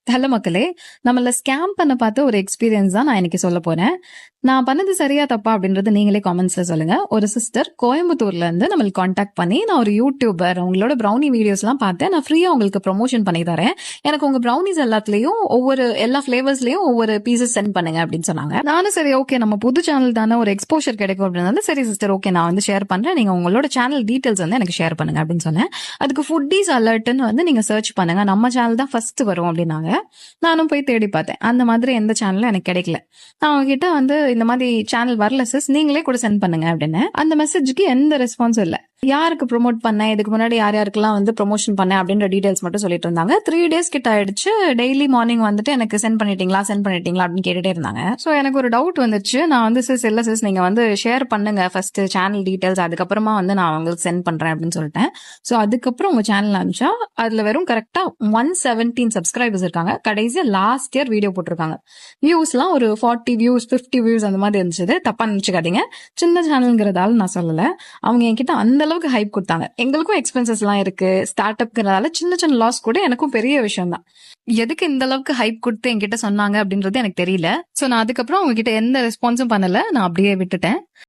Hello மக்களே! நம்மள scam பண்ண பார்த்த ஒரு எக்ஸ்பீரியன்ஸ் தான் நான் இன்னைக்கு சொல்லப் போறேன். நான் பண்ணது சரியா தப்பா அப்படின்றத நீங்களே காமெண்ட்ஸ்ல சொல்லுங்க. ஒரு சிஸ்டர் கோயம்புத்தூர்ல இருந்து நம்மளுக்கு கான்டாக்ட் பண்ணி, நான் ஒரு யூடியூபர், உங்களோட ப்ரௌனி வீடியோஸ்லாம் பார்த்தேன். நான் ஃப்ரீயா உங்களுக்கு ப்ரமோஷன் பண்ணி தரேன். எனக்கு உங்க ப்ரௌனிஸ் எல்லாத்துலயும் எல்லா ஃபிளேவர்ஸ்லயும் ஒவ்வொரு பீசஸ் சென்ட் பண்ணுங்க அப்படின்னு சொன்னாங்க. நானும் சரி ஓகே நம்ம புது சேனல் தானே ஒரு எக்ஸ்போஷர் கிடைக்கும் அப்படின்னால சரி சிஸ்டர் ஓகே நான் வந்து ஷேர் பண்றேன். நீங்க உங்களோட சேனல் டீடைல்ஸ் வந்து எனக்கு ஷேர் பண்ணுங்க அப்படின்னு சொன்னேன். அதுக்கு ஃபுட்டீஸ் அலர்ட்னு வந்து நீங்க சர்ச் பண்ணுங்க. நம்ம சேனல் தான் ஃபர்ஸ்ட் வரும் அப்படின்னாங்க. நானும் போய் தேடி பார்த்தேன். அந்த மாதிரி எந்த சேனலும் எனக்கு கிடைக்கல. நான் அவங்க கிட்ட வந்து இந்த மாதிரி சேனல் வரல சிஸ், நீங்களே கூட சென்ட் பண்ணுங்க அப்படின்னு. அந்த மெசேஜுக்கு எந்த ரெஸ்பான்ஸும் இல்ல. யாருக்கு ப்ரோமோட் பண்ணேன், இதுக்கு முன்னாடி யார் யாருக்கெல்லாம் வந்து ப்ரொமோஷன் பண்ணேன் அப்படின்ற டீடைல்ஸ் மட்டும் சொல்லிட்டு இருந்தாங்க. 3 days கிட்ட ஆயிடுச்சு. டெய்லி மார்னிங் வந்துட்டு எனக்கு சென்ட் பண்ணிட்டீங்களா அப்படின்னு கேட்டுட்டே இருந்தாங்க. சோ எனக்கு ஒரு டவுட் வந்துச்சு. நான் வந்து சிஸ் இல்ல சிஸ் நீங்க வந்து ஷேர் பண்ணுங்க ஃபர்ஸ்ட் சேனல் டீடைல்ஸ், அதுக்கப்புறமா வந்து நான் உங்களுக்கு சென்ட் பண்றேன் அப்படின்னு சொல்லிட்டேன். சோ அதுக்கப்புறம் உங்க சேனல் அனுப்பிச்சா அதுல வெறும் கரெக்டா 117 சப்ஸ்கிரைபர்ஸ் இருக்காங்க. கடைசியா லாஸ்ட் இயர் வீடியோ போட்டிருக்காங்க. வியூஸ்லாம் ஒரு 40 வியூஸ் 50 வியூஸ் அந்த மாதிரி இருந்துச்சு. தப்பா நினைச்சுக்காதீங்க, சின்ன சேனல்ங்கிறதால நான் சொல்லல. அவங்க என்கிட்ட அந்த அளவுக்கு ஹைப் கொடுத்தாங்க. எங்களுக்கும் எக்ஸ்பென்சஸ் எல்லாம் இருக்கு, ஸ்டார்ட் அப்ங்கிறதால சின்ன சின்ன லாஸ் கூட எனக்கும் பெரிய விஷயம் தான். எதுக்கு இந்த அளவுக்கு ஹைப் கொடுத்து என்கிட்ட சொன்னாங்க அப்படின்றது எனக்கு தெரியல. சோ நான் அதுக்கப்புறம் அவங்க கிட்ட எந்த ரெஸ்பான்ஸும் பண்ணல, நான் அப்படியே விட்டுட்டேன்.